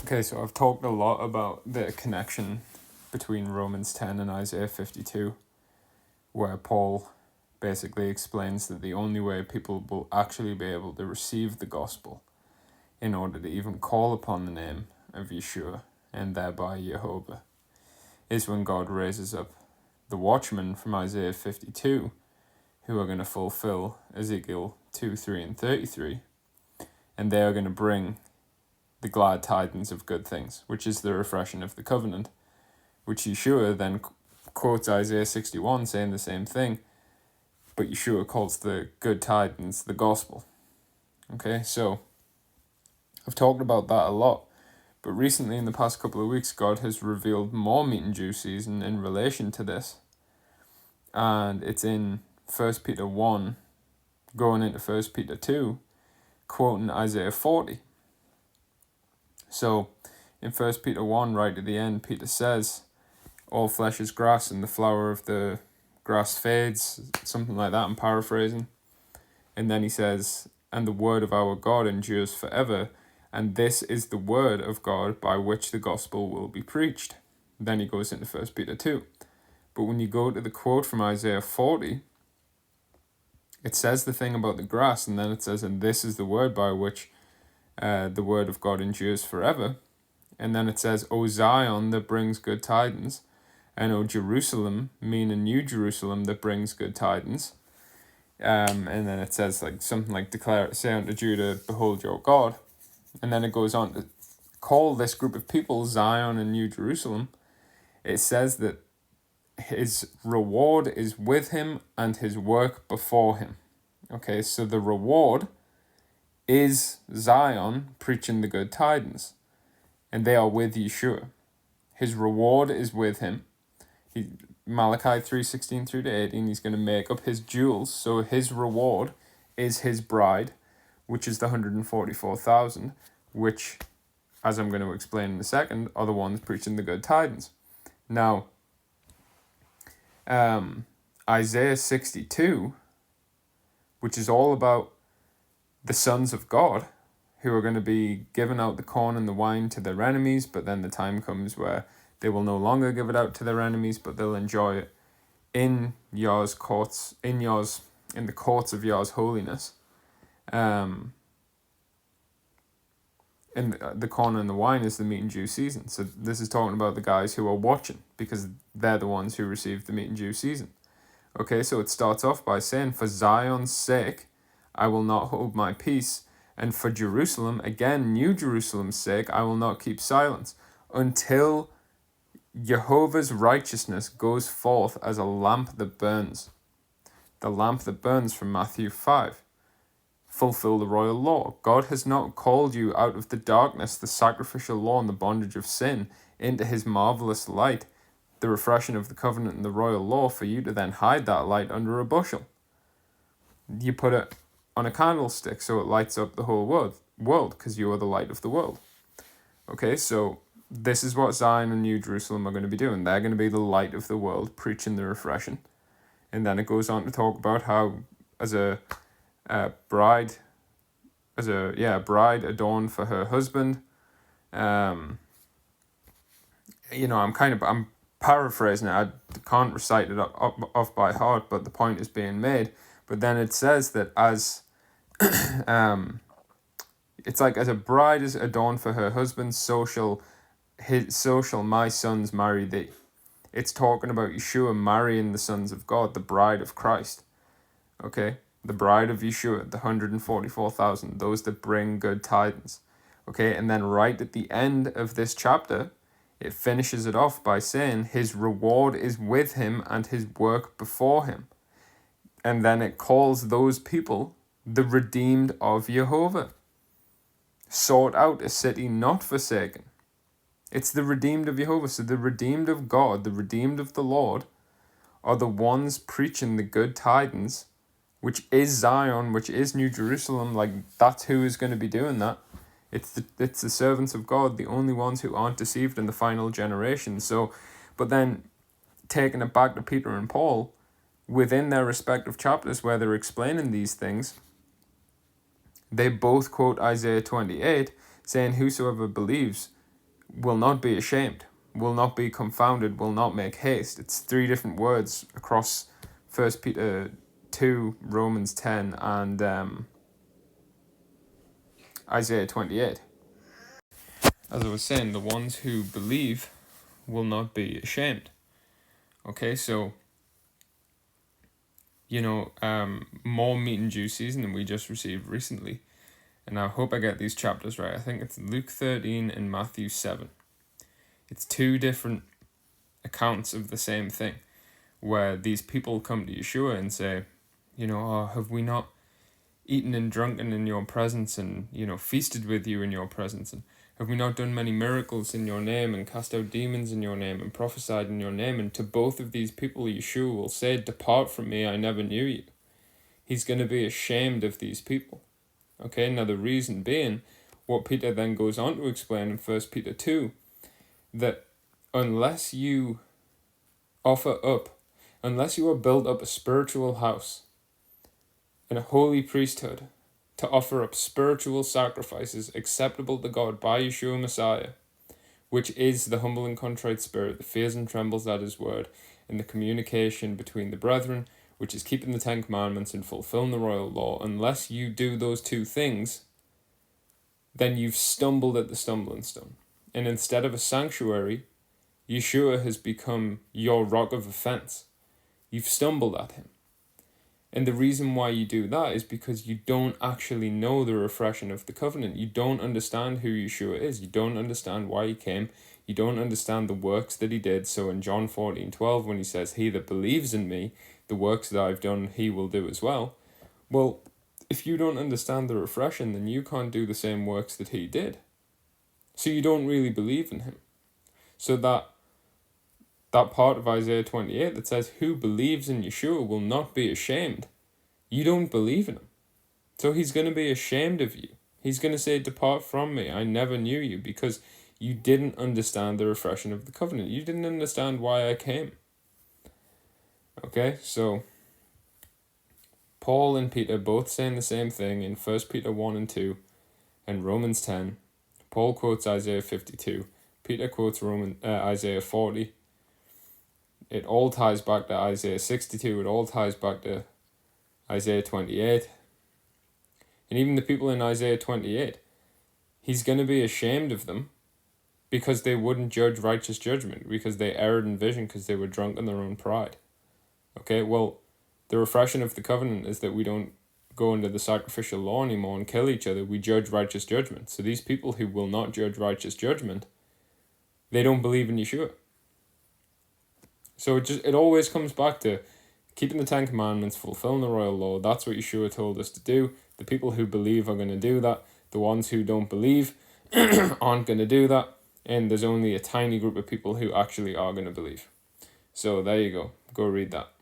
Okay, so I've talked a lot about the connection between Romans 10 and Isaiah 52, where Paul basically explains that the only way people will actually be able to receive the gospel in order to even call upon the name of Yeshua and thereby Jehovah is when God raises up the watchmen from Isaiah 52 who are going to fulfill Ezekiel 2, 3, and 33, and they are going to bring the glad tidings of good things, which is the refreshing of the covenant, which Yeshua then quotes Isaiah 61 saying the same thing, but Yeshua calls the good tidings the gospel. Okay, so I've talked about that a lot, but recently in the past couple of weeks, God has revealed more meat and Jew season in relation to this, and it's in 1 Peter 1, going into 1 Peter 2, quoting Isaiah 40. So in 1 Peter 1, right at the end, Peter says, all flesh is grass and the flower of the grass fades, something like that, I'm paraphrasing. And then he says, and the word of our God endures forever, and this is the word of God by which the gospel will be preached. Then he goes into 1 Peter 2. But when you go to the quote from Isaiah 40, it says the thing about the grass, and then it says, and this is the word by which the word of God endures forever. And then it says, O Zion that brings good tidings, and O Jerusalem, meaning New Jerusalem that brings good tidings. And then it says like something like, say unto Judah, behold your God. And then it goes on to call this group of people Zion and New Jerusalem. It says that his reward is with him and his work before him. Okay, so the reward is Zion preaching the good tidings, and they are with Yeshua. His reward is with him. Malachi 3:16 through to 18, he's going to make up his jewels, so his reward is his bride, which is the 144,000, which, as I'm going to explain in a second, are the ones preaching the good tidings. Now, Isaiah 62, which is all about the sons of God, who are going to be giving out the corn and the wine to their enemies, but then the time comes where they will no longer give it out to their enemies, but they'll enjoy it in Yah's courts, in the courts of Yah's holiness. And the corn and the wine is the meat and Jew season. So this is talking about the guys who are watching, because they're the ones who receive the meat and Jew season. Okay, so it starts off by saying, for Zion's sake, I will not hold my peace. And for Jerusalem, again, New Jerusalem's sake, I will not keep silence until Jehovah's righteousness goes forth as a lamp that burns. The lamp that burns from Matthew 5. Fulfill the royal law. God has not called you out of the darkness, the sacrificial law and the bondage of sin, into his marvelous light, the refreshing of the covenant and the royal law, for you to then hide that light under a bushel. You put it on a candlestick so it lights up the whole world, because you are the light of the world. Okay, so this is what Zion and New Jerusalem are going to be doing. They're going to be the light of the world, preaching the refreshing. And then it goes on to talk about how as a bride adorned for her husband. I'm paraphrasing it. I can't recite it off by heart, but the point is being made. But then it says that as it's like as a bride is adorned for her husband, so shall my sons marry thee. It's talking about Yeshua marrying the sons of God, the bride of Christ. Okay? The bride of Yeshua, the 144,000, those that bring good tidings. Okay? And then right at the end of this chapter, it finishes it off by saying his reward is with him and his work before him. And then it calls those people the redeemed of Jehovah. Sought out, a city not forsaken. It's the redeemed of Jehovah. So the redeemed of God, the redeemed of the Lord, are the ones preaching the good tidings, which is Zion, which is New Jerusalem. Like, that's who is going to be doing that. It's the servants of God, the only ones who aren't deceived in the final generation. So, but then taking it back to Peter and Paul, within their respective chapters where they're explaining these things, they both quote Isaiah 28, saying, whosoever believes will not be ashamed, will not be confounded, will not make haste. It's three different words across 1 Peter 2, Romans 10, and Isaiah 28. As I was saying, the ones who believe will not be ashamed. Okay, so, more meat and juice season than we just received recently. And I hope I get these chapters right. I think it's Luke 13 and Matthew 7. It's two different accounts of the same thing, where these people come to Yeshua and say, have we not eaten and drunken in your presence and, feasted with you in your presence? And have we not done many miracles in your name and cast out demons in your name and prophesied in your name? And to both of these people, Yeshua will say, depart from me, I never knew you. He's going to be ashamed of these people. Okay, now the reason being, what Peter then goes on to explain in 1 Peter 2, that unless you are built up a spiritual house and a holy priesthood to offer up spiritual sacrifices acceptable to God by Yeshua Messiah, which is the humble and contrite spirit that fears and trembles at his word, and the communication between the brethren, which is keeping the 10 Commandments and fulfilling the royal law, unless you do those two things, then you've stumbled at the stumbling stone. And instead of a sanctuary, Yeshua has become your rock of offense. You've stumbled at him. And the reason why you do that is because you don't actually know the refreshing of the covenant. You don't understand who Yeshua is. You don't understand why he came. You don't understand the works that he did. So in John 14:12, when he says, he that believes in me, the works that I've done, he will do as well. Well, if you don't understand the refreshing, then you can't do the same works that he did. So you don't really believe in him. So that part of Isaiah 28 that says, who believes in Yeshua will not be ashamed. You don't believe in him. So he's going to be ashamed of you. He's going to say, depart from me, I never knew you, because you didn't understand the refreshing of the covenant. You didn't understand why I came. Okay, so Paul and Peter both saying the same thing in 1 Peter 1 and 2 and Romans 10. Paul quotes Isaiah 52. Peter quotes Isaiah 40. It all ties back to Isaiah 62. It all ties back to Isaiah 28. And even the people in Isaiah 28, he's going to be ashamed of them because they wouldn't judge righteous judgment, because they erred in vision, because they were drunk in their own pride. Okay, well, the refreshing of the covenant is that we don't go into the sacrificial law anymore and kill each other. We judge righteous judgment. So these people who will not judge righteous judgment, they don't believe in Yeshua. So it always comes back to keeping the 10 Commandments, fulfilling the royal law. That's what Yeshua told us to do. The people who believe are going to do that. The ones who don't believe aren't going to do that. And there's only a tiny group of people who actually are going to believe. So there you go. Go read that.